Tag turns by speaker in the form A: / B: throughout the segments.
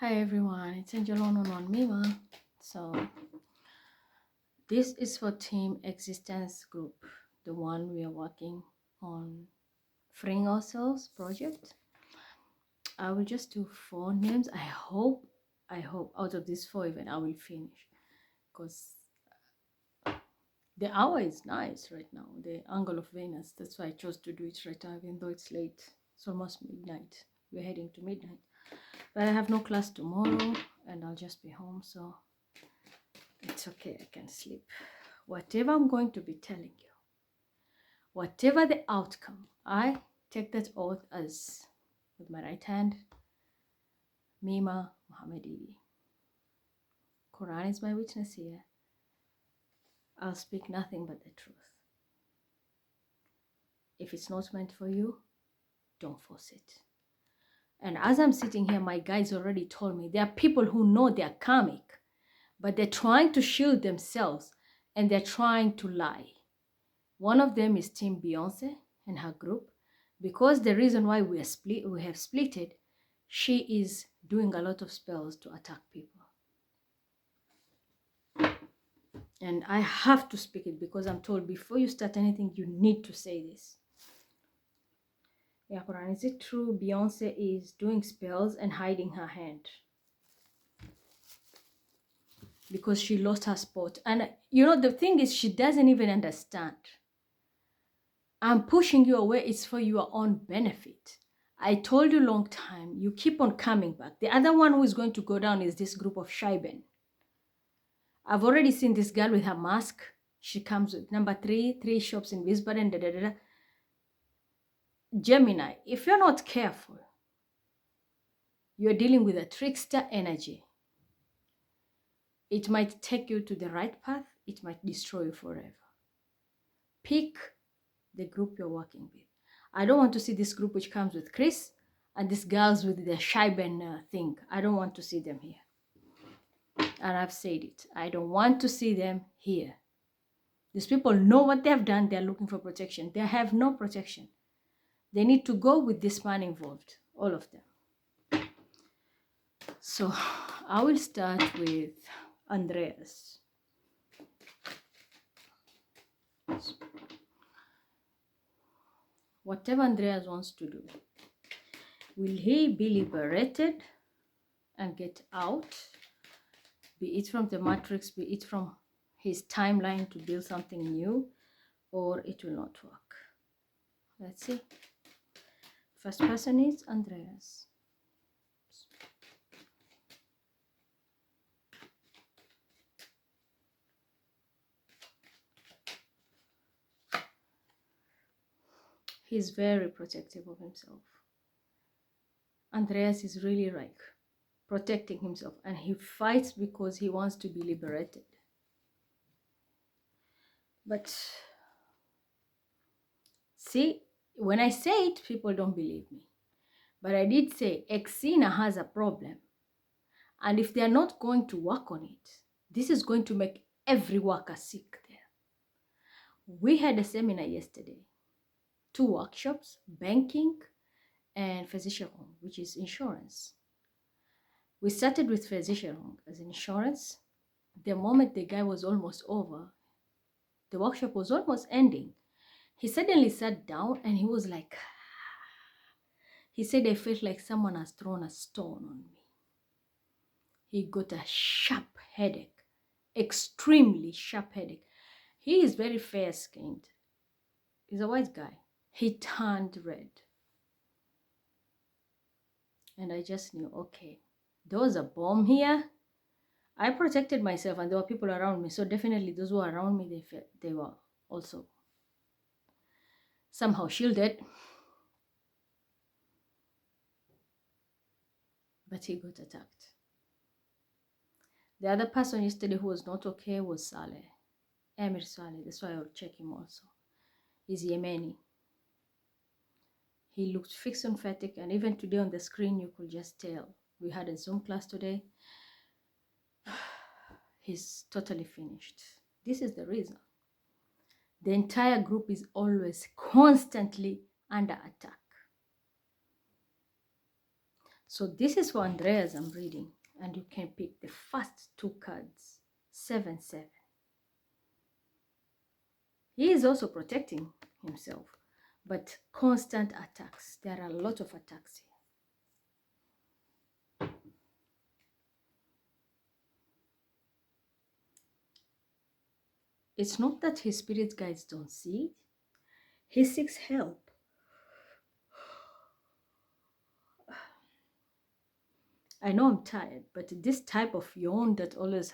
A: Hi everyone, it's Angelo on Mima. So this is for Team Existence Group, the one we are working on freeing ourselves project. I will just do 4 names. I hope out of these 4 even I will finish, because the hour is nice right now, the angle of Venus. That's why I chose to do it right now, even though it's late. It's almost midnight. We're heading to midnight. But I have no class tomorrow and I'll just be home, so it's okay, I can sleep. Whatever I'm going to be telling you, whatever the outcome, I take that oath as, with my right hand, Mima Mohammedi. Quran is my witness here. I'll speak nothing but the truth. If it's not meant for you, don't force it. And as I'm sitting here, my guys already told me there are people who know they're karmic, but they're trying to shield themselves and they're trying to lie. One of them is Team Beyonce and her group, because the reason why we have splitted, she is doing a lot of spells to attack people. And I have to speak it because I'm told before you start anything, you need to say this. Yeah, Quran, is it true Beyonce is doing spells and hiding her hand? Because she lost her spot. And you know, the thing is, she doesn't even understand. I'm pushing you away. It's for your own benefit. I told you long time, you keep on coming back. The other one who is going to go down is this group of Shaiben. I've already seen this girl with her mask. She comes with number 3 shops in Wiesbaden, Gemini, if you're not careful, you're dealing with a trickster energy. It might take you to the right path. It might destroy you forever. Pick the group you're working with. I don't want to see this group which comes with Chris and these girls with the Scheiben thing. I don't want to see them here. And I've said it. I don't want to see them here. These people know what they have done. They're looking for protection. They have no protection. They need to go with this man involved. All of them. So I will start with Andreas. Whatever Andreas wants to do, will he be liberated and get out? Be it from the matrix, be it from his timeline to build something new, or it will not work. Let's see. First person is Andreas. He's very protective of himself. Andreas is really like protecting himself, and he fights because he wants to be liberated. But see, when I say it, people don't believe me. But I did say Exina has a problem. And if they're not going to work on it, this is going to make every worker sick there. We had a seminar yesterday, 2 workshops, banking and Versicherung, which is insurance. We started with Versicherung as insurance. The moment the guy was almost over, the workshop was almost ending, he suddenly sat down and he was like, he said, I felt like someone has thrown a stone on me. He got a sharp headache, extremely sharp headache. He is very fair-skinned. He's a white guy. He turned red. And I just knew, okay, there was a bomb here. I protected myself and there were people around me. So definitely those who were around me, they were also somehow shielded. But he got attacked. The other person yesterday who was not okay was Saleh. Emir Saleh. That's why I will check him also. He's Yemeni. He looked fixed and fatigue, and even today on the screen you could just tell. We had a Zoom class today. He's totally finished. This is the reason. The entire group is always constantly under attack. So this is for Andreas I'm reading, and you can pick the first two cards, 7-7. He is also protecting himself, but constant attacks. There are a lot of attacks here. It's not that his spirit guides don't see it. He seeks help. I know I'm tired, but this type of yawn that always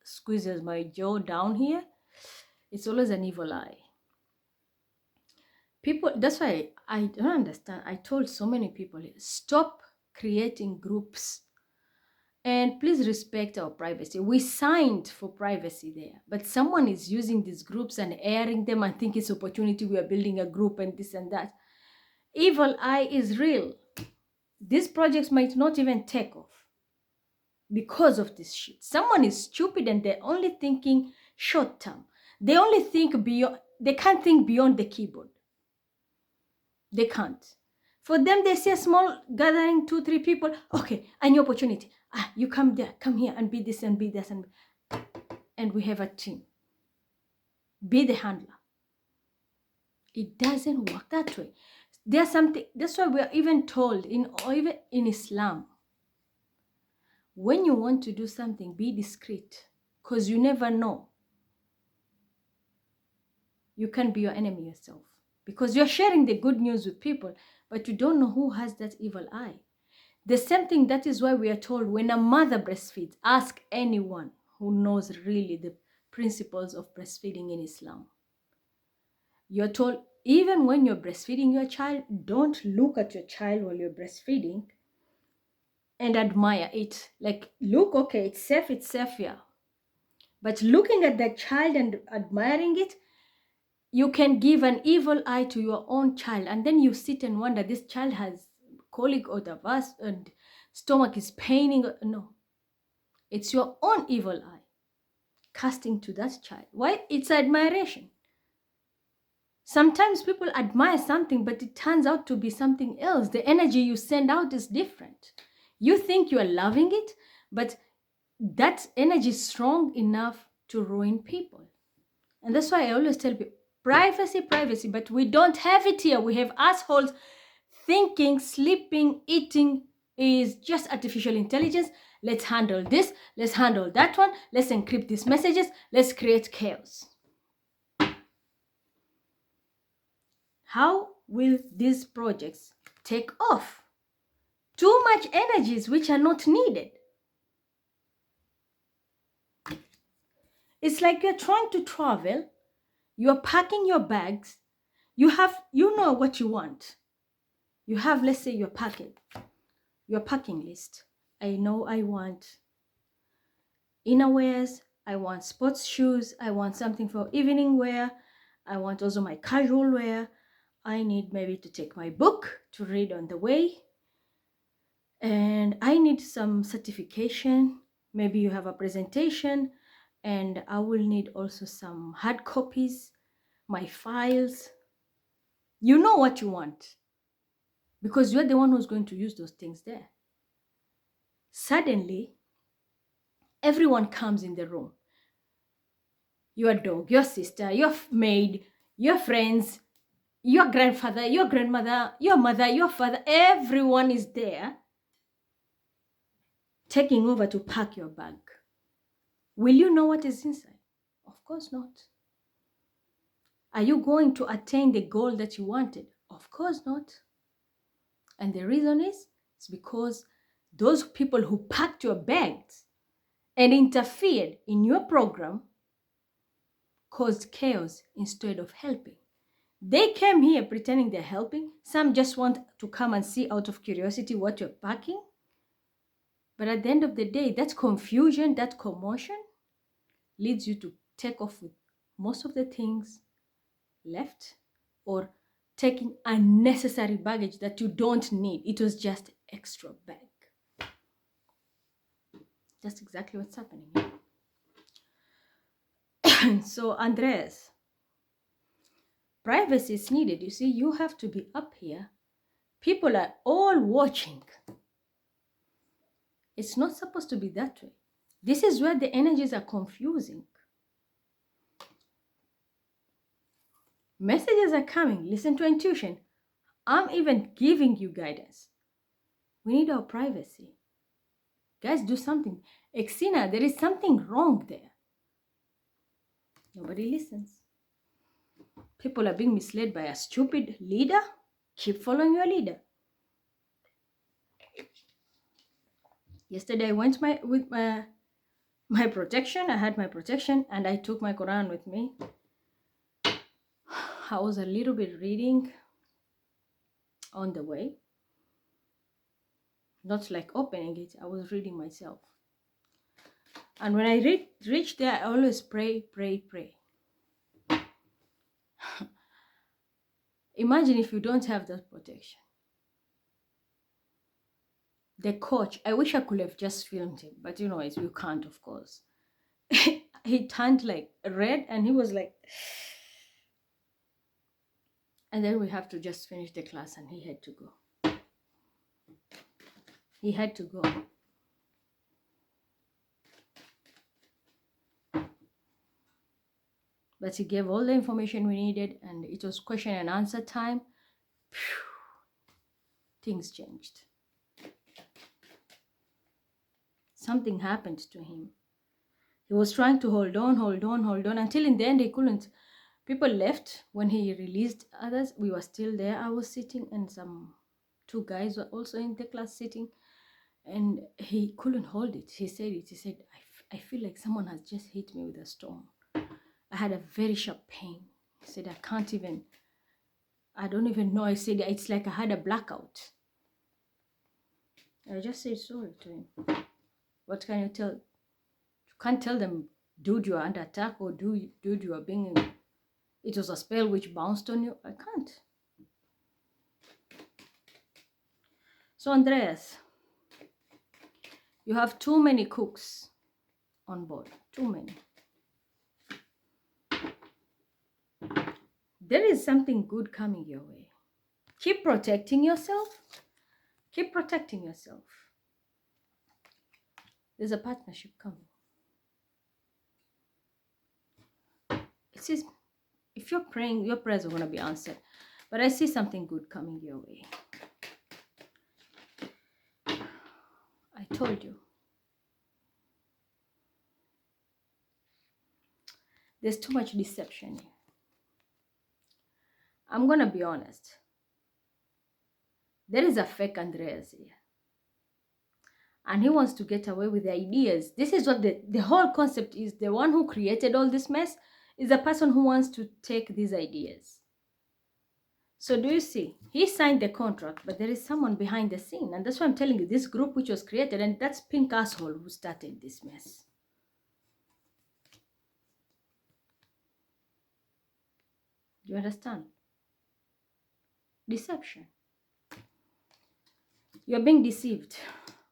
A: squeezes my jaw down here, it's always an evil eye. People, that's why I don't understand. I told so many people, stop creating groups and please respect our privacy. We signed for privacy there, but someone is using these groups and airing them and think it's opportunity. We are building a group and this and that. Evil eye is real. These projects might not even take off because of this shit. Someone is stupid and they're only thinking short term. They only think beyond, they can't think beyond the keyboard. They can't. For them, they see a small gathering, 2-3 people. Okay, a new opportunity. You come there, come here and be this and be this. And we have a team. Be the handler. It doesn't work that way. There's something, that's why we're even told, even in Islam, when you want to do something, be discreet. Because you never know. You can be your enemy yourself. Because you're sharing the good news with people, but you don't know who has that evil eye. The same thing, that is why we are told when a mother breastfeeds, ask anyone who knows really the principles of breastfeeding in Islam. You're told, even when you're breastfeeding your child, don't look at your child while you're breastfeeding and admire it. Like, look, okay, it's safe, yeah. But looking at that child and admiring it, you can give an evil eye to your own child, and then you sit and wonder, this child has colic or the vas and stomach is paining. No, it's your own evil eye casting to that child. Why? It's admiration. Sometimes people admire something, but it turns out to be something else. The energy you send out is different. You think you are loving it, but that energy is strong enough to ruin people. And that's why I always tell people, privacy, but we don't have it here. We have assholes thinking, sleeping, eating is just artificial intelligence. Let's handle this. Let's handle that one. Let's encrypt these messages. Let's create chaos. How will these projects take off? Too much energies which are not needed. It's like you're trying to travel. You're packing your bags. You know what you want. You have, let's say, your packing list. I know I want innerwears. I want sports shoes. I want something for evening wear. I want also my casual wear. I need maybe to take my book to read on the way. And I need some certification. Maybe you have a presentation. And I will need also some hard copies, my files. You know what you want, because you're the one who's going to use those things there. Suddenly, everyone comes in the room. Your dog, your sister, your maid, your friends, your grandfather, your grandmother, your mother, your father, everyone is there taking over to pack your bag. Will you know what is inside? Of course not. Are you going to attain the goal that you wanted? Of course not. And the reason is, it's because those people who packed your bags and interfered in your program caused chaos instead of helping. They came here pretending they're helping. Some just want to come and see out of curiosity what you're packing. But at the end of the day, that confusion, that commotion leads you to take off with most of the things left, or taking unnecessary baggage that you don't need. It was just extra bag. That's exactly what's happening here. So, Andreas, privacy is needed. You see, you have to be up here. People are all watching. It's not supposed to be that way. This is where the energies are confusing. Messages are coming. Listen to intuition. I'm even giving you guidance. We need our privacy. Guys, do something. Exina, there is something wrong there. Nobody listens. People are being misled by a stupid leader. Keep following your leader. Yesterday I went with my protection. I had my protection and I took my Quran with me. I was a little bit reading on the way. Not like opening it. I was reading myself. And when I reach there, I always pray, pray, pray. Imagine if you don't have that protection. The coach, I wish I could have just filmed him, but you know, you can't, of course. He turned like red and he was like, and then we have to just finish the class and he had to go. He had to go. But he gave all the information we needed and it was question and answer time. Things changed. Something happened to him. He was trying to hold on until in the end he couldn't. People left when he released others. We were still there. I was sitting and some 2 guys were also in the class sitting and he couldn't hold it. He said it. He said, I feel like someone has just hit me with a stone. I had a very sharp pain. He said, I don't even know. I said, it's like I had a blackout. I just said sorry to him. What can you tell? You can't tell them, dude, you are under attack, or dude, you are being... It was a spell which bounced on you. I can't. So, Andreas, you have too many cooks on board. Too many. There is something good coming your way. Keep protecting yourself. Keep protecting yourself. There's a partnership coming. It says, if you're praying, your prayers are going to be answered. But I see something good coming your way. I told you. There's too much deception here. I'm going to be honest. There is a fake Andreas here. And he wants to get away with the ideas. This is what the whole concept is. The one who created all this mess is the person who wants to take these ideas. So do you see? He signed the contract, but there is someone behind the scene. And that's why I'm telling you, this group which was created, and that's Pink Asshole who started this mess. Do you understand? Deception. You're being deceived.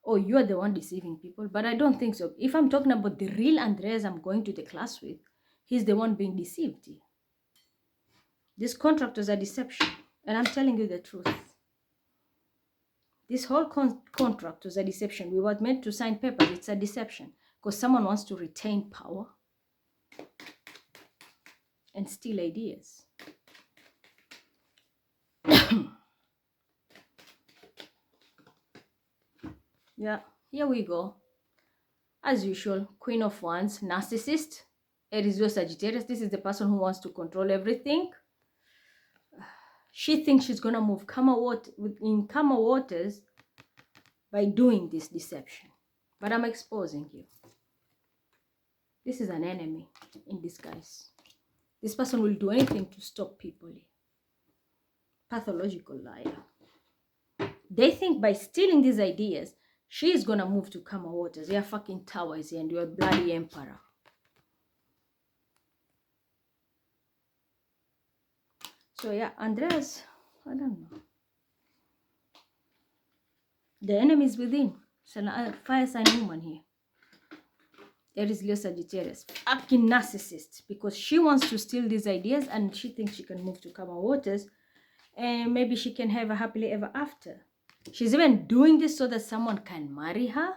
A: Oh, you're the one deceiving people. But I don't think so. If I'm talking about the real Andreas I'm going to the class with, he's the one being deceived. This contract was a deception. And I'm telling you the truth. This whole contract was a deception. We were meant to sign papers. It's a deception. Because someone wants to retain power and steal ideas. Yeah, here we go. As usual, Queen of Wands, narcissist, Aries, Leo, Sagittarius. This is the person who wants to control everything. She thinks she's going to move in calmer waters by doing this deception. But I'm exposing you. This is an enemy in disguise. This person will do anything to stop people. Pathological liar. They think by stealing these ideas, she is going to move to calmer waters. You're fucking towers here and you're a bloody emperor. So yeah, Andreas, I don't know. The enemy is within. Fire sign woman here. Aries, Leo, Sagittarius. Fucking narcissist. Because she wants to steal these ideas and she thinks she can move to calmer waters. And maybe she can have a happily ever after. She's even doing this so that someone can marry her.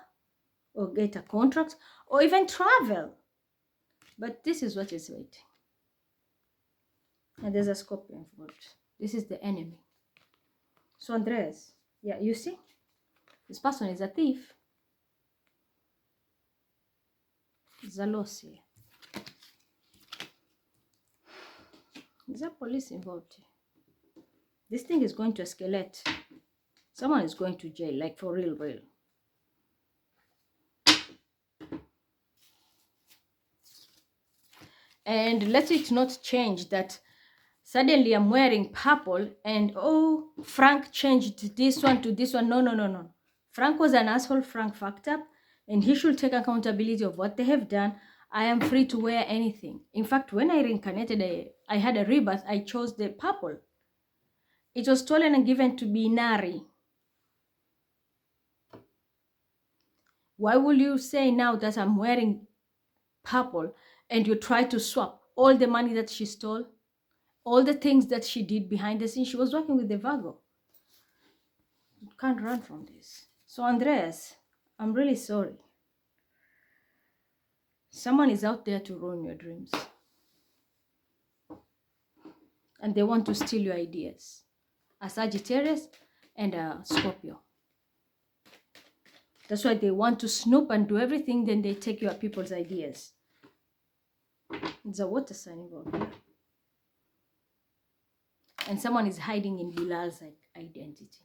A: or get a contract or even travel. But this is what is waiting. And there's a Scorpio involved. This is the enemy. So Andreas, yeah, you see, this person is a thief. There's a loss here. There's a police involved here. This thing is going to escalate. Someone is going to jail, like for real, real. And let it not change that suddenly I'm wearing purple and oh, Frank changed this one to this one. No, no, no, no. Frank was an asshole. Frank fucked up and he should take accountability of what they have done. I am free to wear anything. In fact, when I reincarnated, I had a rebirth. I chose the purple. It was stolen and given to Binari. Why will you say now that I'm wearing purple and you try to swap all the money that she stole? All the things that she did behind the scenes? She was working with the Virgo. You can't run from this. So Andreas, I'm really sorry. Someone is out there to ruin your dreams. And they want to steal your ideas. A Sagittarius and a Scorpio. That's why they want to snoop and do everything, then they take your people's ideas. It's a water sign involved here. And someone is hiding in Bilal's identity.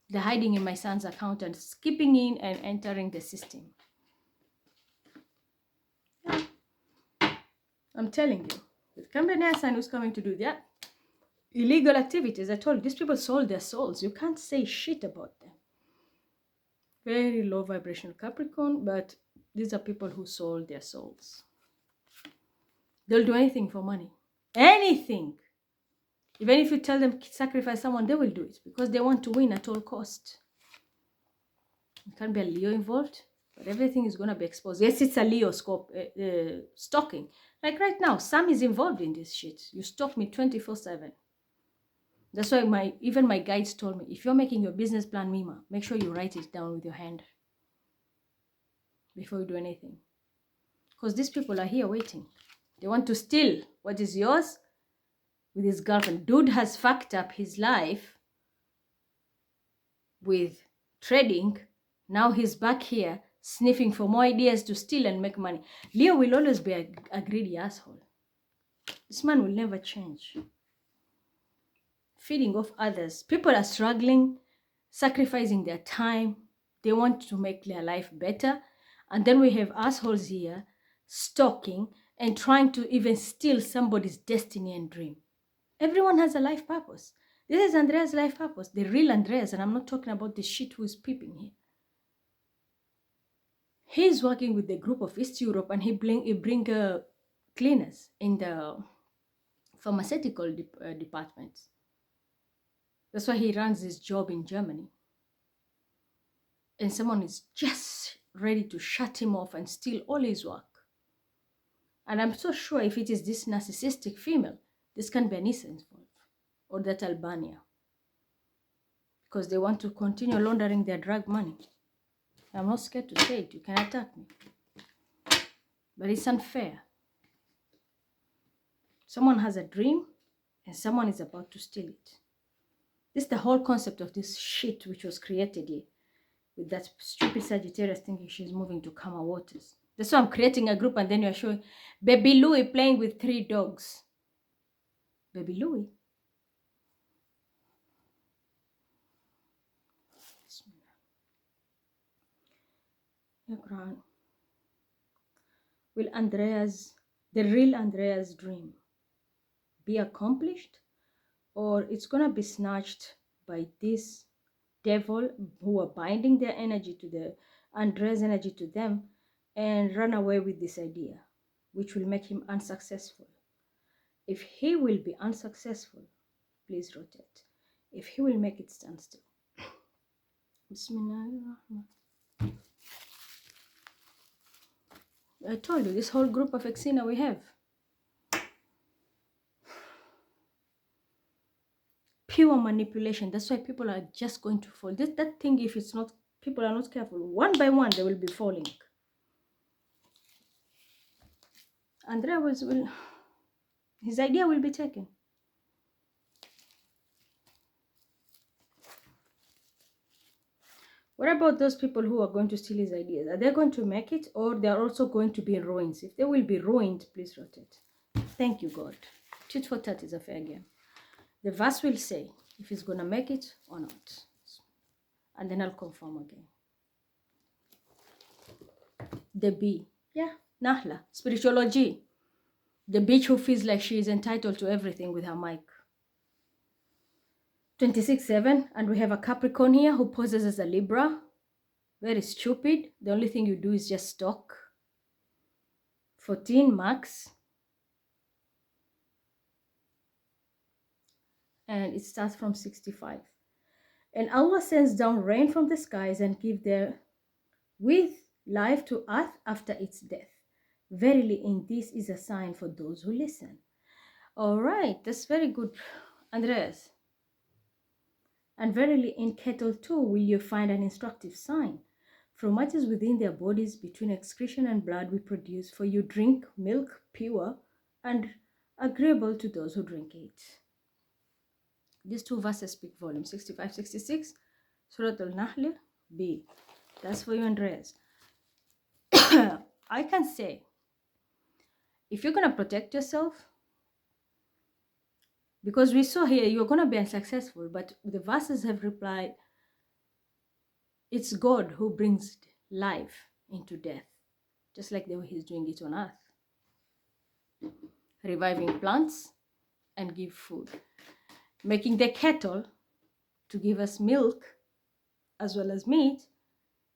A: They're hiding in my son's account and skipping in and entering the system. Yeah. I'm telling you, with Camberna's son who's coming to do that illegal activities, I told you, these people sold their souls. You can't say shit about them. Very low vibrational Capricorn, but these are people who sold their souls. They'll do anything for money. Anything. Even if you tell them sacrifice someone, they will do it because they want to win at all cost. There can't be a Leo involved, but everything is going to be exposed. Yes, it's a Leo stalking. Like right now, Sam is involved in this shit. You stalk me 24/7. That's why even my guides told me, if you're making your business plan, Mima, make sure you write it down with your hand before you do anything. Because these people are here waiting. They want to steal what is yours with his girlfriend. Dude has fucked up his life with trading. Now he's back here sniffing for more ideas to steal and make money. Leo will always be a greedy asshole. This man will never change. Feeding off others. People are struggling, sacrificing their time. They want to make their life better. And then we have assholes here stalking and trying to even steal somebody's destiny and dream. Everyone has a life purpose. This is Andreas' life purpose, the real Andreas, and I'm not talking about the shit who is peeping here. He's working with the group of East Europe and he bring cleaners in the pharmaceutical departments. That's why he runs his job in Germany. And someone is just ready to shut him off and steal all his work. And I'm so sure if it is this narcissistic female, this can be Anissa involved. Or that Albania. Because they want to continue laundering their drug money. I'm not scared to say it. You can attack me. But it's unfair. Someone has a dream and someone is about to steal it. This is the whole concept of this shit which was created here. With that stupid Sagittarius thinking she's moving to calmer waters. That's why I'm creating a group and then you're showing Baby Louie playing with 3 dogs. Baby Louie? Will the real Andreas dream be accomplished? Or it's going to be snatched by this devil who are binding their energy to Andreas' energy to them and run away with this idea, which will make him unsuccessful. If he will be unsuccessful, please rotate. If he will make it stand still. I told you, this whole group of Exina we have. pure manipulation. That's why people are just going to fall. That thing, if it's not, people are not careful, one by one they will be falling. Andreqs will, his idea will be taken. What about those people who are going to steal his ideas? Are they going to make it, or they are also going to be in ruins? If they will be ruined, please rotate. Thank you, God. Tit for tat is a fair game. The verse will say if he's going to make it or not. And then I'll confirm again. The bee. Yeah, Nahla. Spirituology. The bitch who feels like she is entitled to everything with her mic. 26/7. And we have a Capricorn here who poses as a Libra. Very stupid. The only thing you do is just talk. 14 max. And it starts from 65. And Allah sends down rain from the skies and give their with life to earth after its death. Verily, in this is a sign for those who listen. All right, that's very good, Andreas. And verily, in cattle too will you find an instructive sign. From what is within their bodies, between excretion and blood, we produce, for you drink milk pure and agreeable to those who drink it. These two verses speak volumes. 65, 66, Surat al-Nahl, B. That's for you, Andreas. I can say, if you're going to protect yourself, because we saw here you're going to be unsuccessful, but the verses have replied, it's God who brings life into death, just like the way he's doing it on earth. Reviving plants and give food. Making the cattle to give us milk as well as meat,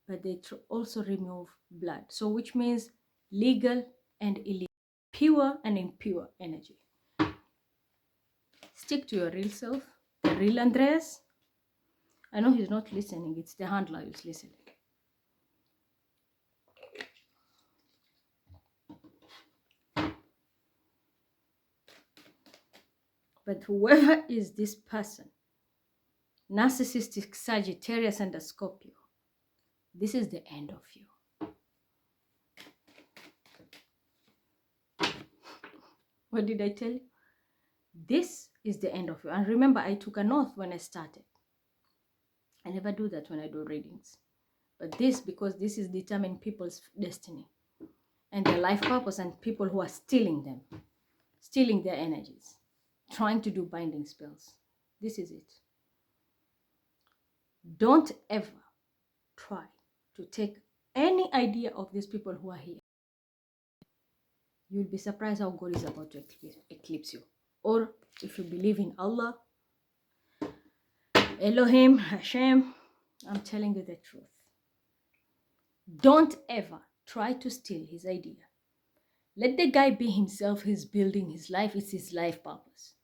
A: but they also remove blood. So which means legal and illegal, pure and impure energy. Stick to your real self, the real Andreas. I know he's not listening, it's the handler who's listening. But whoever is this person, narcissistic Sagittarius and a Scorpio, this is the end of you. What did I tell you? This is the end of you. And remember, I took an oath when I started. I never do that when I do readings. But this, because this is determining people's destiny and their life purpose, and people who are stealing them, stealing their energies, trying to do binding spells. This is it. Don't ever try to take any idea of these people who are here. You'll be surprised how God is about to eclipse you. Or if you believe in Allah, Elohim, Hashem, I'm telling you the truth. Don't ever try to steal his idea. Let the guy be himself. He's building his life. It's his life purpose.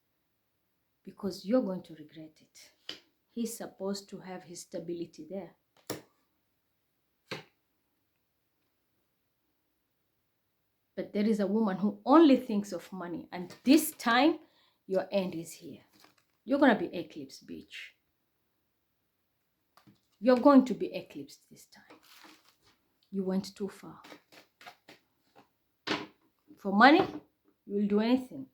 A: Because you're going to regret it. He's supposed to have his stability there. But there is a woman who only thinks of money. And this time, your end is here. You're going to be eclipsed, bitch. You're going to be eclipsed this time. You went too far. For money, you will do anything.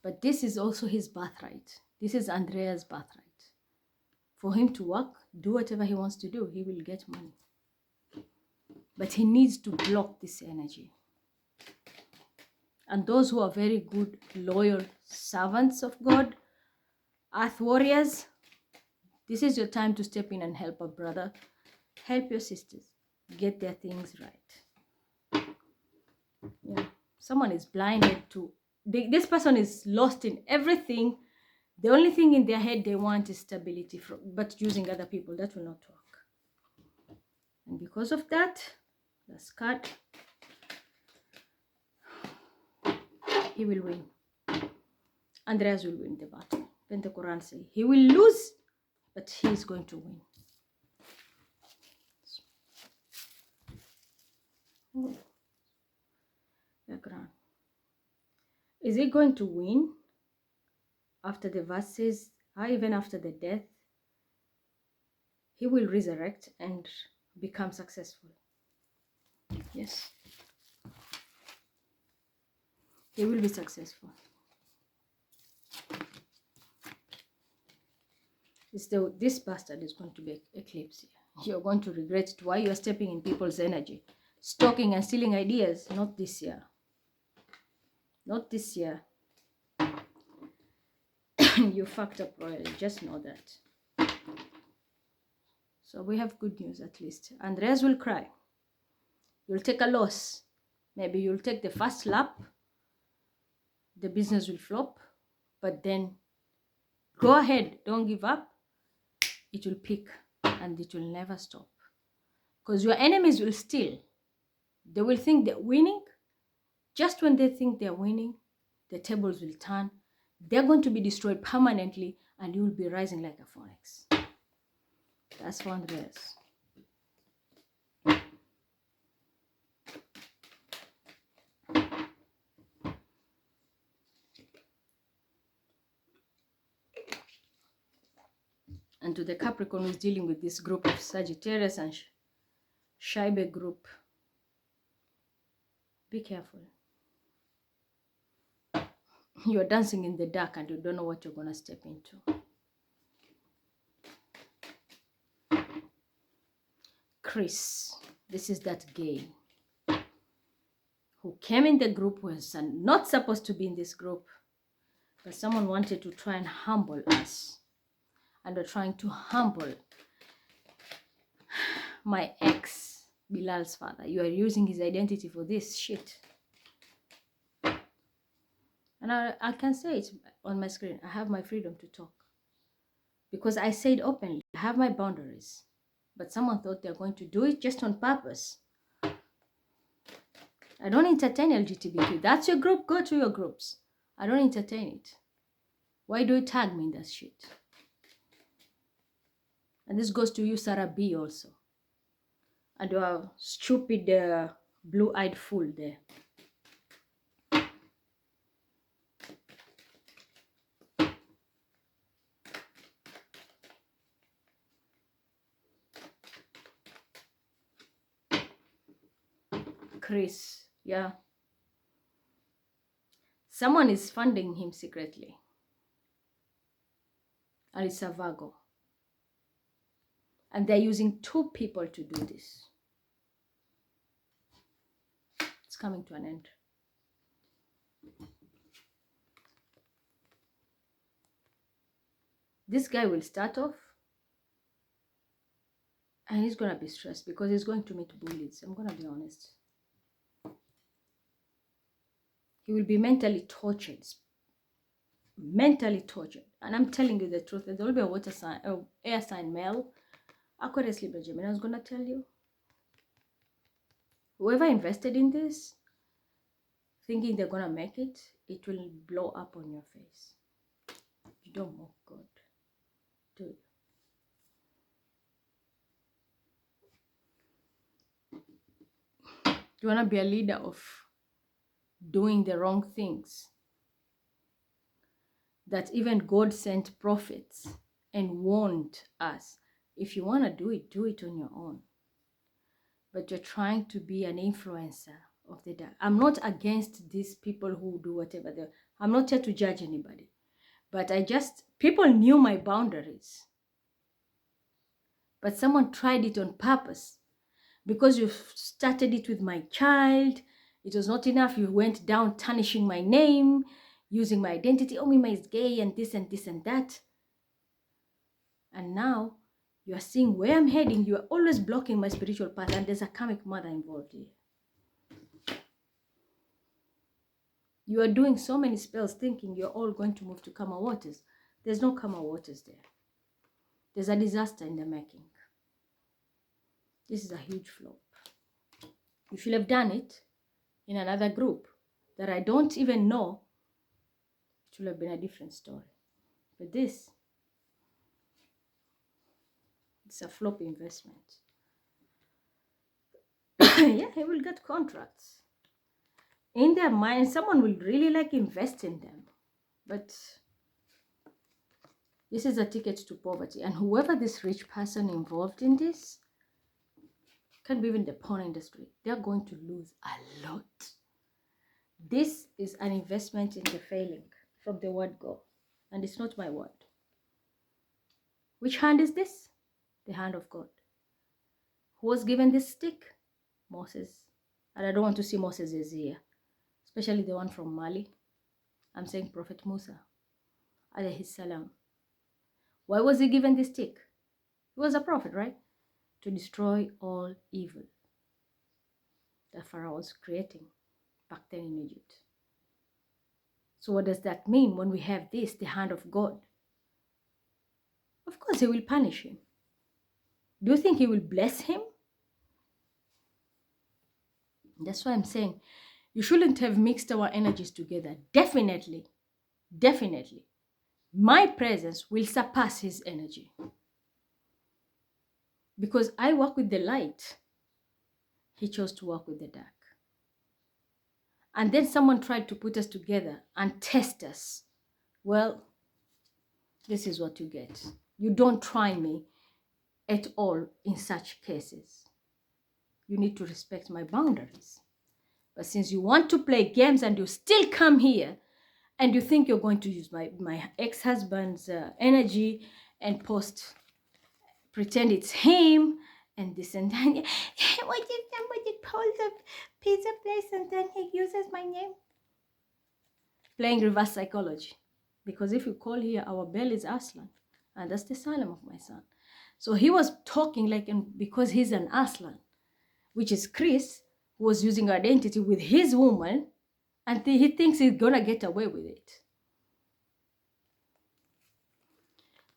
A: But this is also his birthright. This is Andreas' birthright. For him to work, do whatever he wants to do, he will get money. But he needs to block this energy. And those who are very good, loyal servants of God, earth warriors, this is your time to step in and help a brother. Help your sisters get their things right. Yeah. Someone is blinded to... This person is lost in everything. The only thing in their head they want is stability, but using other people, that will not work. And because of that, that's cut. He will win. Andreas will win the battle. Then the Quran says he will lose, but he is going to win. Oh. The Quran. Is he going to win after the verse says, even after the death, he will resurrect and become successful. Yes. He will be successful. This bastard is going to be eclipsed here. You're going to regret it. Why you are stepping in people's energy, stalking and stealing ideas. Not this year. Not this year. You fucked up royally. Just know that. So we have good news at least. Andreas will cry. You'll take a loss. Maybe you'll take the first lap. The business will flop. But then go ahead. Don't give up. It will pick and it will never stop. Because your enemies will steal. They will think they're winning. Just when they think they're winning, the tables will turn. They're going to be destroyed permanently and you will be rising like a phoenix. That's for Andreas. And to the Capricorn who's dealing with this group of Sagittarius and Scheibe group, be careful. You're dancing in the dark and you don't know what you're going to step into. Chris, this is that gay who came in the group, was not supposed to be in this group, but someone wanted to try and humble us. And we're trying to humble my ex, Bilal's father. You are using his identity for this shit. And I can say it on my screen. I have my freedom to talk. Because I said openly, I have my boundaries. But someone thought they're going to do it just on purpose. I don't entertain LGBTQ. That's your group. Go to your groups. I don't entertain it. Why do you tag me in that shit? And this goes to you, Sarah B, also. And your stupid blue-eyed fool there. Chris, yeah. Someone is funding him secretly. And it's a Virgo. And they're using 2 people to do this. It's coming to an end. This guy will start off and he's going to be stressed because he's going to meet bullies. I'm going to be honest. He will be mentally tortured. Mentally tortured. And I'm telling you the truth. There will be a water sign, air sign male. Aquarius, Libra, Gemini. I was going to tell you. Whoever invested in this, thinking they're going to make it, it will blow up on your face. You don't mock God. Do you? You want to be a leader of doing the wrong things? That even God sent prophets and warned us. If you want to do it on your own. But you're trying to be an influencer of the dark. I'm not against these people who do whatever they. I'm not here to judge anybody. But people knew my boundaries. But someone tried it on purpose. Because you started it with my child, it was not enough. You went down tarnishing my name, using my identity. Oh, Mima is gay and this and this and that. And now you are seeing where I'm heading. You are always blocking my spiritual path, and there's a karmic mother involved here. You are doing so many spells thinking you're all going to move to calmer waters. There's no calmer waters there. There's a disaster in the making. This is a huge flop. You should have done it in another group that I don't even know. It should have been a different story. But this, it's a flop investment. Yeah, he will get contracts. In their mind, someone will really like invest in them. But This is a ticket to poverty. And whoever this rich person involved in this, can be even the porn industry, they're going to lose a lot. This is an investment in the failing from the word go. And it's not my word. Which hand is this? The hand of God. Who was given this stick? Moses. And I don't want to see Moses here, especially the one from Mali. I'm saying Prophet Musa, alayhi salam. Why was he given this stick? He was a prophet, right? To destroy all evil that Pharaoh was creating back then in Egypt. So what does that mean when we have this, the hand of God? Of course, he will punish him. Do you think he will bless him? That's why I'm saying you shouldn't have mixed our energies together. Definitely, definitely. My presence will surpass his energy. Because I work with the light. He chose to work with the dark. And then someone tried to put us together and test us. Well, this is what you get. You don't try me at all in such cases. You need to respect my boundaries. But since you want to play games and you still come here and you think you're going to use my ex-husband's energy and pretend it's him and this and that. What if somebody calls a pizza place and then he uses my name? Playing reverse psychology. Because if you call here, our bell is Aslan. And that's the Salam of my son. So he was talking like, because he's an Aslan, which is Chris, who was using identity with his woman, and he thinks he's gonna get away with it.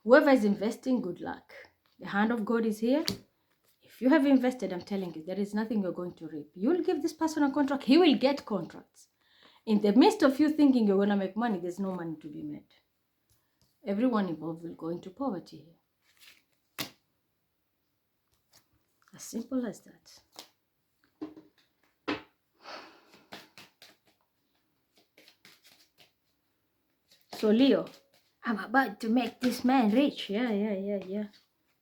A: Whoever is investing, good luck. The hand of God is here. If you have invested, I'm telling you, there is nothing you're going to reap. You'll give this person a contract, he will get contracts. In the midst of you thinking you're gonna make money, there's no money to be made. Everyone involved will go into poverty here. As simple as that. So Leo, I'm about to make this man rich. Yeah.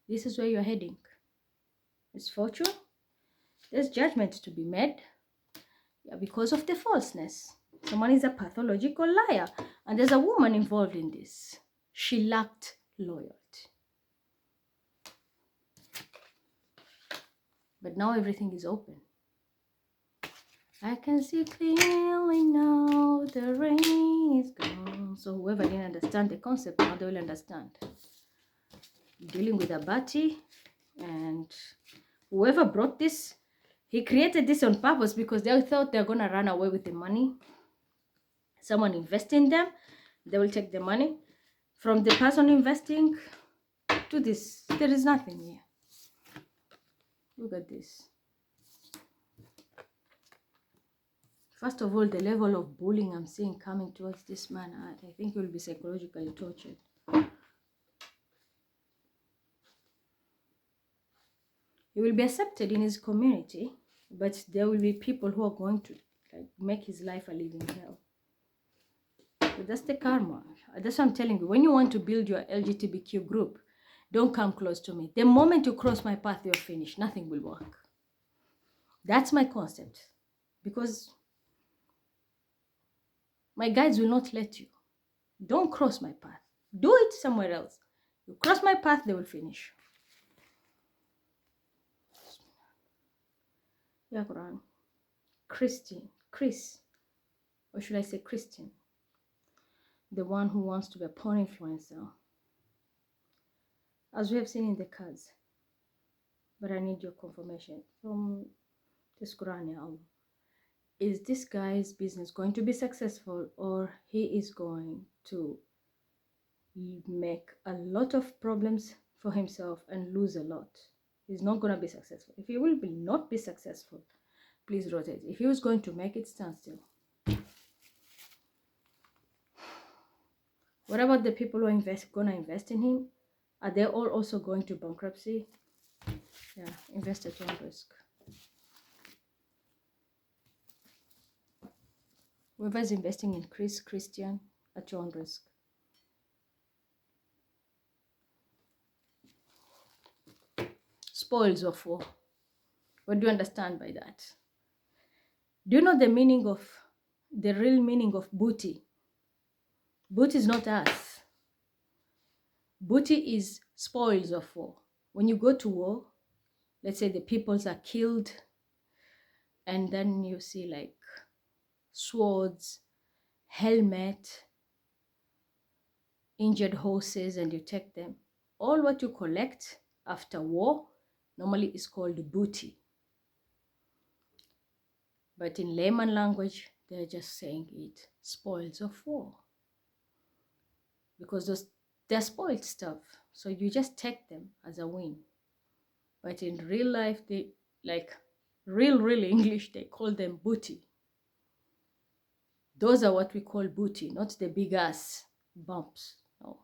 A: This is where you're heading. It's fortune. There's judgment to be made. Yeah, because of the falseness. Someone is a pathological liar. And there's a woman involved in this. She lacked loyalty. But now everything is open. I can see clearly now the rain is gone. So whoever didn't understand the concept, now they will understand. Dealing with a bati, and whoever brought this, he created this on purpose because they thought they're going to run away with the money. Someone invest in them, they will take the money. From the person investing to this, there is nothing here. Look at this. First of all, the level of bullying I'm seeing coming towards this man, I think he will be psychologically tortured. He will be accepted in his community, but there will be people who are going to make his life a living hell. But that's the karma. That's what I'm telling you. When you want to build your LGBTQ group, don't come close to me. The moment you cross my path, you're finished. Nothing will work. That's my concept. Because my guides will not let you. Don't cross my path. Do it somewhere else. You cross my path, they will finish. Yeah, Quran. Chris, or should I say Christian? The one who wants to be a porn influencer. As we have seen in the cards. But I need your confirmation from this Quran. Is this guy's business going to be successful, or he is going to make a lot of problems for himself and lose a lot? He's not going to be successful. If he will not be successful, please rotate. If he was going to make it, stand still. What about the people who are going to invest in him? Are they all also going to bankruptcy? Yeah, invest at your own risk. Whoever is investing in Christian, at your own risk. spoils of war. What do you understand by that? Do you know the real meaning of booty? Booty is not us. Booty is spoils of war. When you go to war, let's say the peoples are killed, and then you see like swords, helmet, injured horses, and you take them. All what you collect after war normally is called booty. But in layman language, they're just saying it spoils of war. Because they're spoiled stuff. So you just take them as a win. But in real life, they like real English, they call them booty. Those are what we call booty, not the big ass bumps. No.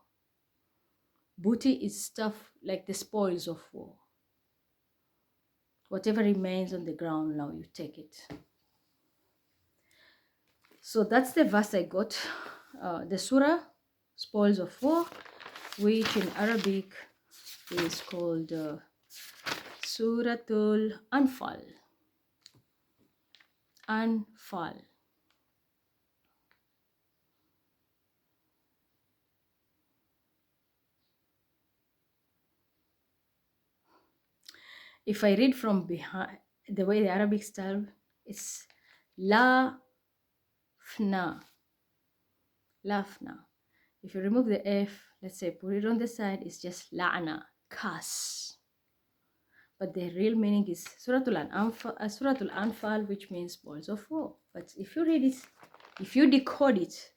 A: Booty is stuff like the spoils of war. Whatever remains on the ground now, you take it. So that's the verse I got. The surah, spoils of war, which in Arabic is called Suratul Anfal. Anfal. If I read from behind, the way the Arabic style, it's La Fna. Lafna. If you remove the F, let's say put it on the side, it's just La'na, curse. But the real meaning is Suratul Anfal, which means spoils of war. But if you read it, if you decode it,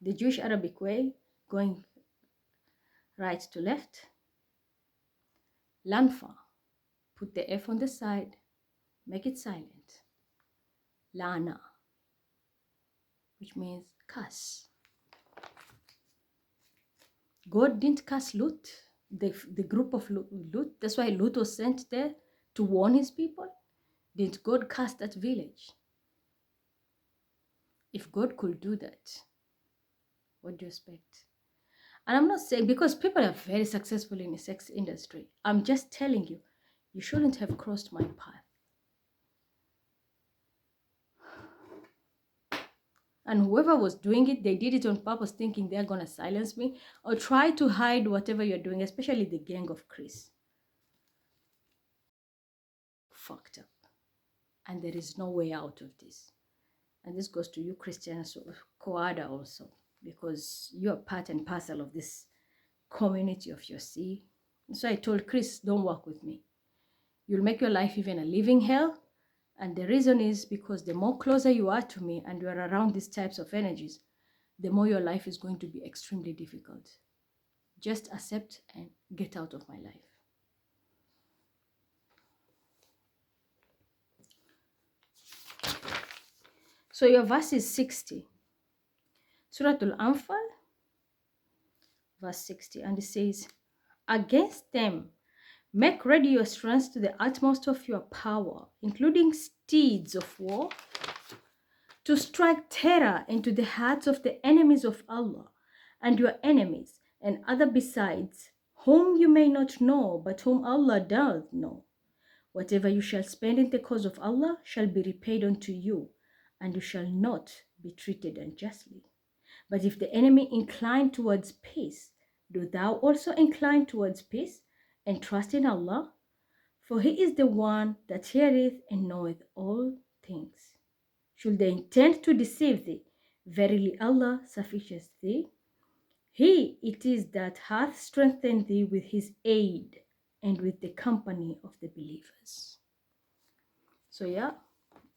A: the Jewish Arabic way, going right to left, Lanfa, put the F on the side, make it silent. Lana, which means curse. God didn't curse Lut, the group of Lut. That's why Lut was sent there to warn his people. Didn't God curse that village? If God could do that, what do you expect? And I'm not saying, because people are very successful in the sex industry. I'm just telling you, you shouldn't have crossed my path. And whoever was doing it, they did it on purpose, thinking they're going to silence me or try to hide whatever you're doing, especially the gang of Chris. Fucked up. And there is no way out of this. And this goes to you, Christians, Koada also, because you're part and parcel of this community of your sea. So I told Chris, don't work with me. You'll make your life even a living hell. And the reason is because the more closer you are to me and you are around these types of energies, the more your life is going to be extremely difficult. Just accept and get out of my life. So your verse is 60. Suratul Anfal, verse 60. And it says, against them, make ready your strength to the utmost of your power, including steeds of war, to strike terror into the hearts of the enemies of Allah and your enemies and other besides, whom you may not know, but whom Allah does know. Whatever you shall spend in the cause of Allah shall be repaid unto you, and you shall not be treated unjustly. But if the enemy incline towards peace, do thou also incline towards peace, and trust in Allah, for He is the one that heareth and knoweth all things. Should they intend to deceive thee, verily Allah sufficeth thee. He it is that hath strengthened thee with His aid and with the company of the believers. So yeah,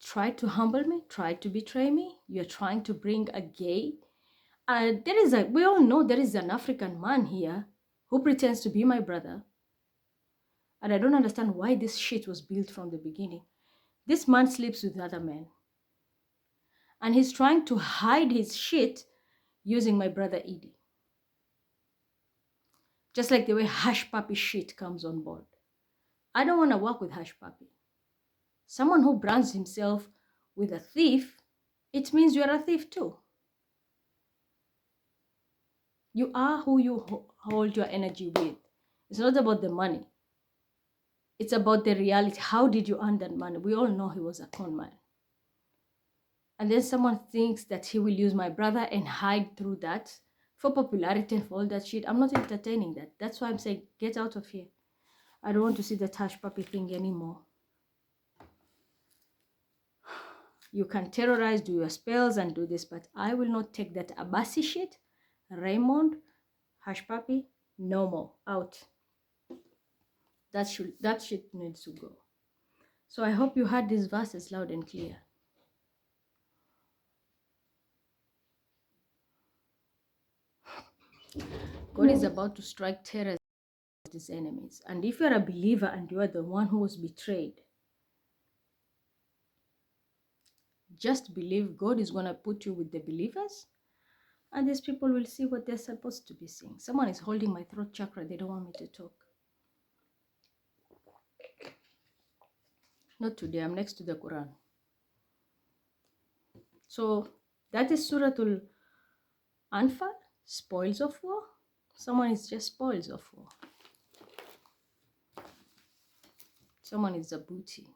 A: try to humble me, try to betray me. You're trying to bring a gay. We all know there is an African man here who pretends to be my brother. And I don't understand why this shit was built from the beginning. This man sleeps with other men. And he's trying to hide his shit using my brother Edie. Just like the way Hush Puppy shit comes on board. I don't want to work with Hush Puppy. Someone who brands himself with a thief, it means you are a thief too. You are who you hold your energy with. It's not about the money. It's about the reality. How did you earn that money? We all know he was a con man. And then someone thinks that he will use my brother and hide through that for popularity and for all that shit. I'm not entertaining that. That's why I'm saying, get out of here. I don't want to see the hush puppy thing anymore. You can terrorize, do your spells and do this, but I will not take that Abasi shit. Raymond, hush puppy, no more. Out. That shit needs to go. So I hope you heard these verses loud and clear. God is about to strike terror at his enemies. And if you're a believer and you are the one who was betrayed, just believe God is going to put you with the believers, and these people will see what they're supposed to be seeing. Someone is holding my throat chakra. They don't want me to talk. Not today. I'm next to the Quran. So that is Suratul Anfal, spoils of war. Someone is just spoils of war. Someone is a booty.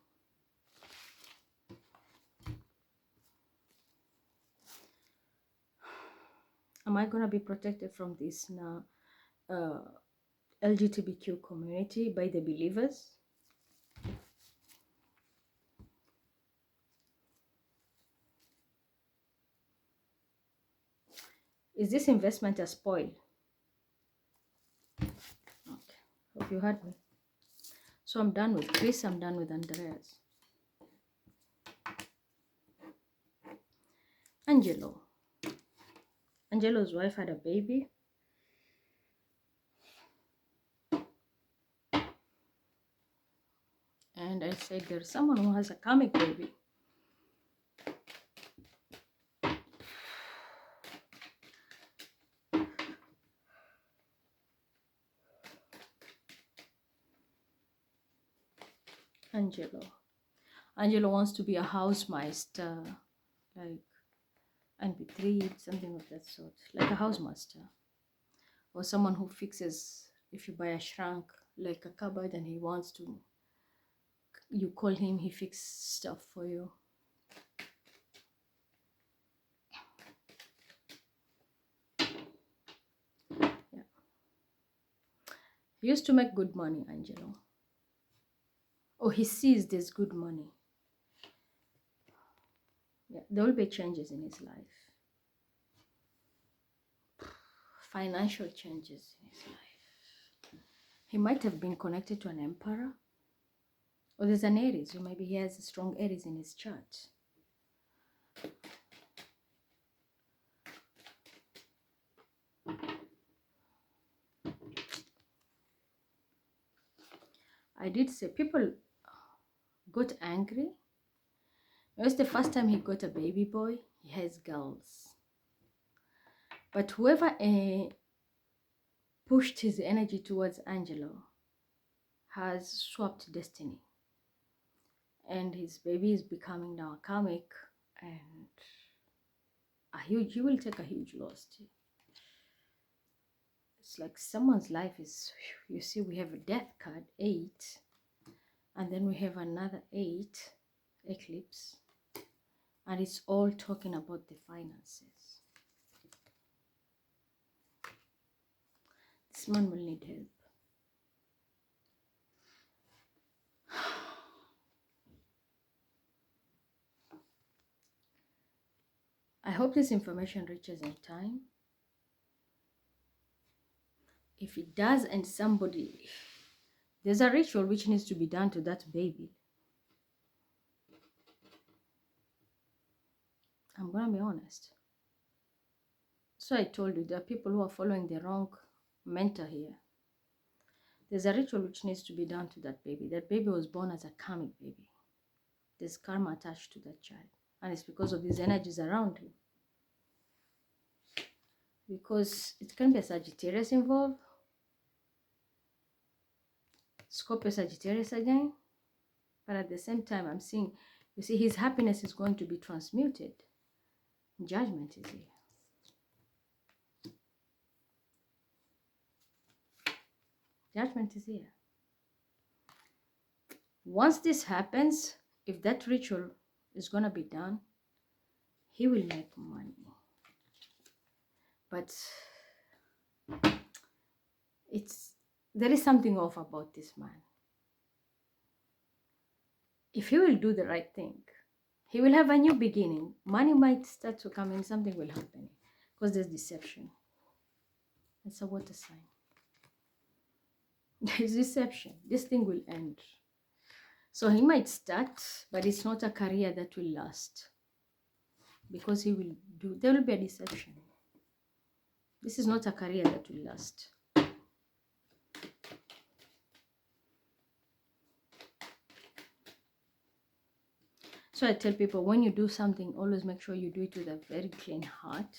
A: Am I going to be protected from this now LGBTQ community by the believers? Is this investment a spoil? Okay, hope you heard me. So I'm done with Chris, I'm done with Andreas. Angelo. Angelo's wife had a baby. And I said there's someone who has a comic baby. Angelo wants to be a housemaster, like NP3, something of that sort, like a housemaster, or someone who fixes. If you buy a shrunk, like a cupboard, and he wants to, you call him, he fixes stuff for you. Yeah, he used to make good money, Angelo. Oh, he sees there's good money. Yeah, there will be changes in his life. Financial changes in his life. He might have been connected to an emperor. Or there's an Aries, or maybe he has a strong Aries in his chart. I did say people got angry. It was the first time he got a baby boy. He has girls. But whoever pushed his energy towards Angelo has swapped destiny. And his baby is becoming now a comic, and he will take a huge loss too. It's like someone's life is, you see, we have a death card, 8, and then we have another 8, eclipse, and it's all talking about the finances. This man will need help. I hope this information reaches in time. If it does, and somebody, there's a ritual which needs to be done to that baby. I'm gonna be honest. So I told you, there are people who are following the wrong mentor here. There's a ritual which needs to be done to that baby. That baby was born as a karmic baby. There's karma attached to that child. And it's because of these energies around him. Because it can be a Sagittarius involved. Scorpio Sagittarius again. But at the same time, I'm seeing, you see, his happiness is going to be transmuted. Judgment is here. Judgment is here. Once this happens, if that ritual is going to be done, he will make money. But there is something off about this man. If he will do the right thing, he will have a new beginning. Money might start to come in, something will happen. Because there's deception. It's a water sign. There's deception. This thing will end. So he might start, but it's not a career that will last. Because there will be a deception. This is not a career that will last. So I tell people, when you do something, always make sure you do it with a very clean heart.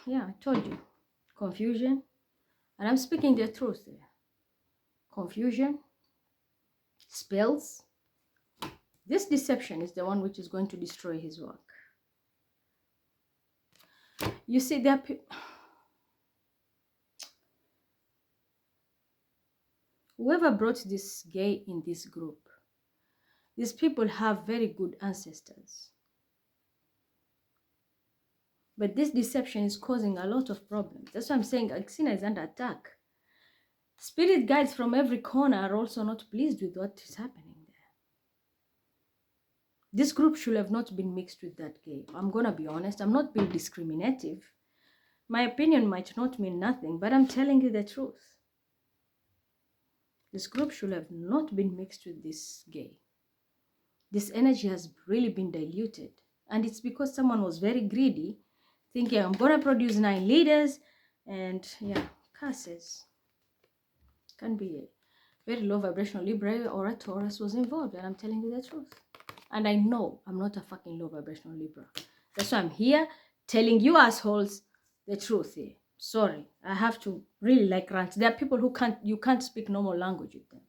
A: Yeah, I told you. Confusion. And I'm speaking the truth there. Confusion. Spells. This deception is the one which is going to destroy his work. You see, there are whoever brought this gay in this group, these people have very good ancestors. But this deception is causing a lot of problems. That's why I'm saying Exina is under attack. Spirit guides from every corner are also not pleased with what is happening there. This group should have not been mixed with that gay. I'm going to be honest. I'm not being discriminative. My opinion might not mean nothing, but I'm telling you the truth. This group should have not been mixed with this gay. This energy has really been diluted. And it's because someone was very greedy, thinking, I'm going to produce 9 leaders. And yeah, curses. Can be a very low vibrational Libra or a Taurus was involved. And I'm telling you the truth. And I know I'm not a fucking low vibrational Libra. That's why I'm here telling you assholes the truth here. Sorry, I have to really like rant. There are people who you can't speak normal language with them.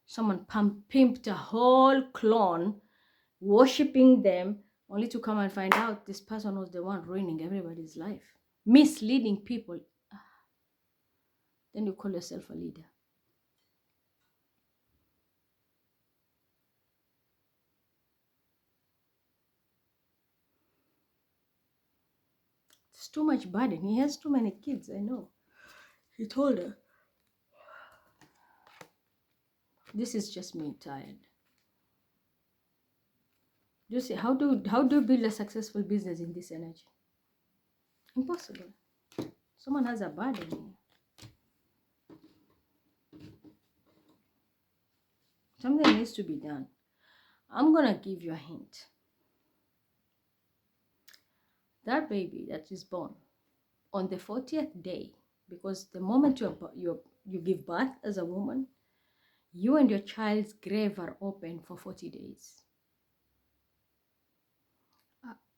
A: Someone pimped a whole clone, worshipping them, only to come and find out this person was the one ruining everybody's life. Misleading people. Then you call yourself a leader. It's too much burden. He has too many kids, I know. He told her. This is just me tired. You see, how do you build a successful business in this energy? Impossible. Someone has a burden here. Something needs to be done. I'm going to give you a hint. That baby that is born on the 40th day, because the moment you give birth as a woman, you and your child's grave are open for 40 days.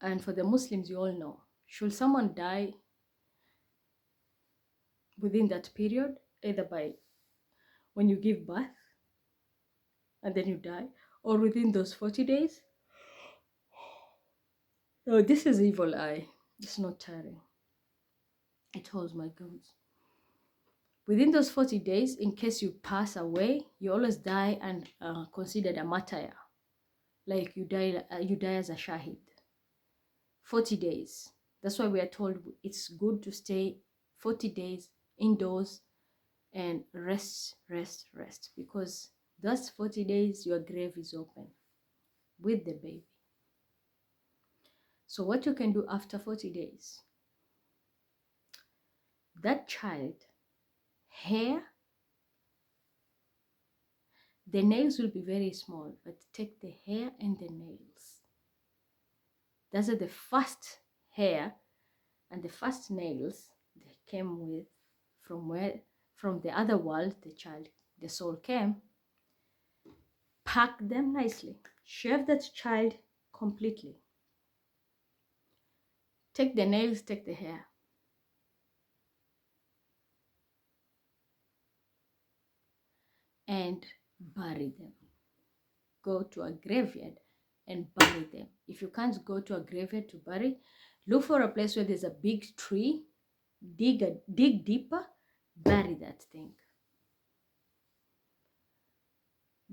A: And for the Muslims, you all know, should someone die within that period, either by when you give birth and then you die, or within those 40 days? Oh, this is evil eye. It's not tiring. It holds my guns. Within those 40 days, in case you pass away, you always die and considered a martyr. Like you die as a shahid. 40 days. That's why we are told it's good to stay 40 days indoors and rest. Because those 40 days, your grave is open with the baby. So what you can do after 40 days, that child, hair, the nails will be very small, but take the hair and the nails. Those are the first hair and the first nails they came with from the other world the soul came. Pack them nicely. Shave that child completely. Take the nails, take the hair. And bury them. Go to a graveyard and bury them. If you can't go to a graveyard to bury, look for a place where there's a big tree. Dig deeper, bury that thing.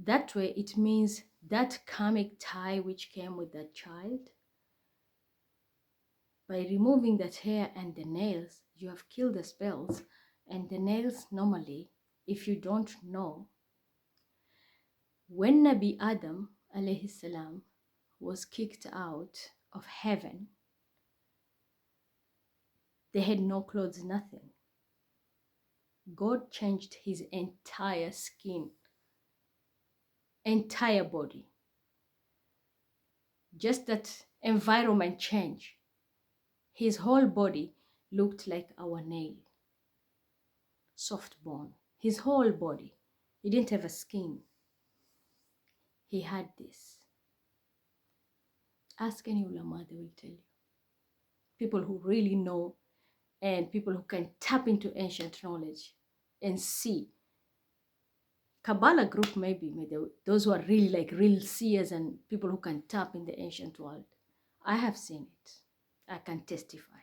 A: That way, it means that karmic tie which came with that child, by removing that hair and the nails, you have killed the spells. And the nails, normally, if you don't know, when Nabi Adam alayhi salam was kicked out of heaven, they had no clothes, nothing. God changed his entire skin, entire body. Just that environment change. His whole body looked like our nail, soft bone. His whole body. He didn't have a skin. He had this. Ask any ulama, they will tell you. People who really know and people who can tap into ancient knowledge and see. Kabbalah group maybe those who are really like real seers and people who can tap in the ancient world. I have seen it. I can testify.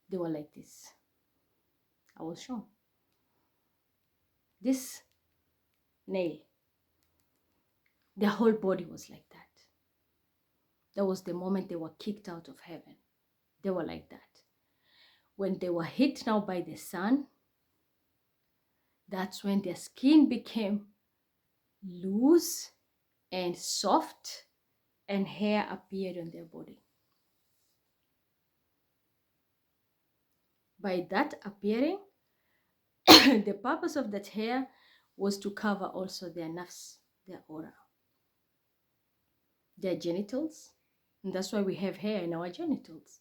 A: They were like this. I was shown. This nail, their whole body was like that. That was the moment they were kicked out of heaven. They were like that. When they were hit now by the sun, that's when their skin became loose and soft and hair appeared on their body. By that appearing, the purpose of that hair was to cover also their nafs, their aura, their genitals. And that's why we have hair in our genitals.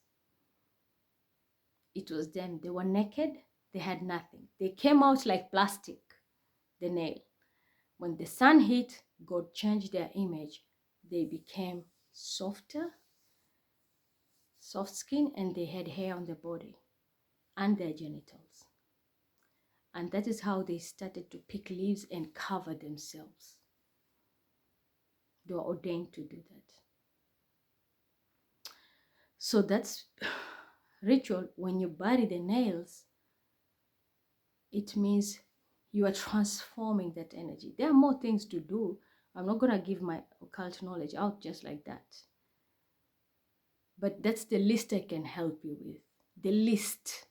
A: It was them. They were naked. They had nothing. They came out like plastic, the nail. When the sun hit, God changed their image. They became softer, soft skin, and they had hair on their body and their genitals. And that is how they started to pick leaves and cover themselves. They were ordained to do that. So that's ritual. When you bury the nails, it means you are transforming that energy. There are more things to do. I'm not going to give my occult knowledge out just like that. But that's the least I can help you with. The least.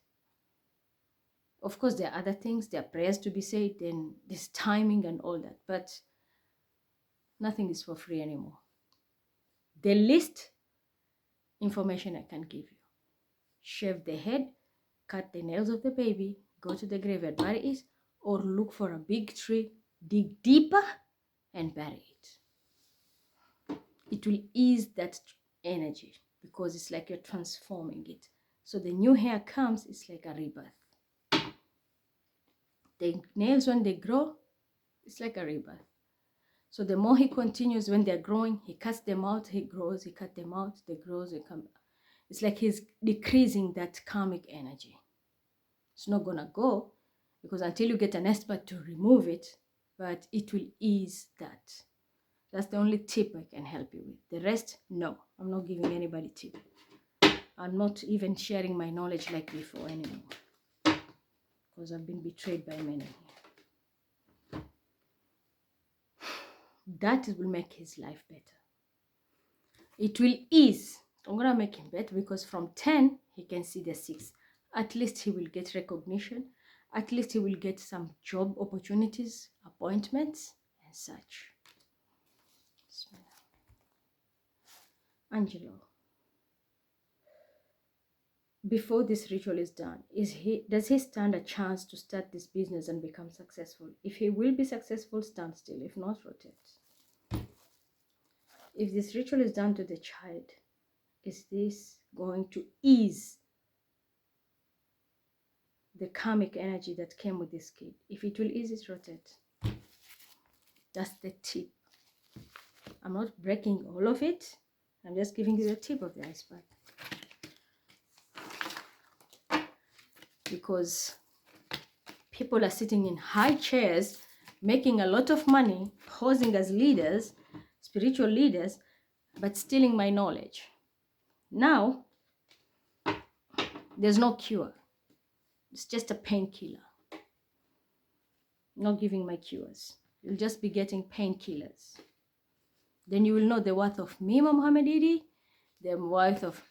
A: Of course, there are other things. There are prayers to be said, and there's timing and all that. But nothing is for free anymore. The least information I can give you. Shave the head, cut the nails of the baby, go to the graveyard, bury it, or look for a big tree, dig deeper, and bury it. It will ease that energy because it's like you're transforming it. So the new hair comes, it's like a rebirth. The nails, when they grow, it's like a rebirth. So the more he continues, when they're growing, he cuts them out, he grows, he cuts them out, they grow, they come. It's like he's decreasing that karmic energy. It's not gonna go because until you get an expert to remove it, but it will ease that. That's the only tip I can help you with. The rest, no, I'm not giving anybody tip. I'm not even sharing my knowledge like before anymore because I've been betrayed by many. That will make his life better. It will ease. I'm gonna make him better because from 10 he can see the 6. At least he will get recognition. At least he will get some job opportunities, appointments, and such. Angelo, before this ritual is done, does he stand a chance to start this business and become successful? If he will be successful, stand still. If not, rotate. If this ritual is done to the child, is this going to ease the karmic energy that came with this kid? If it will ease it, rotate. That's the tip. I'm not breaking all of it. I'm just giving you the tip of the iceberg. Because people are sitting in high chairs, making a lot of money, posing as leaders, spiritual leaders, but stealing my knowledge. Now, there's no cure. It's just a painkiller. Not giving my cures. You'll just be getting painkillers. Then you will know the worth of me, Muhammad Idi, the worth of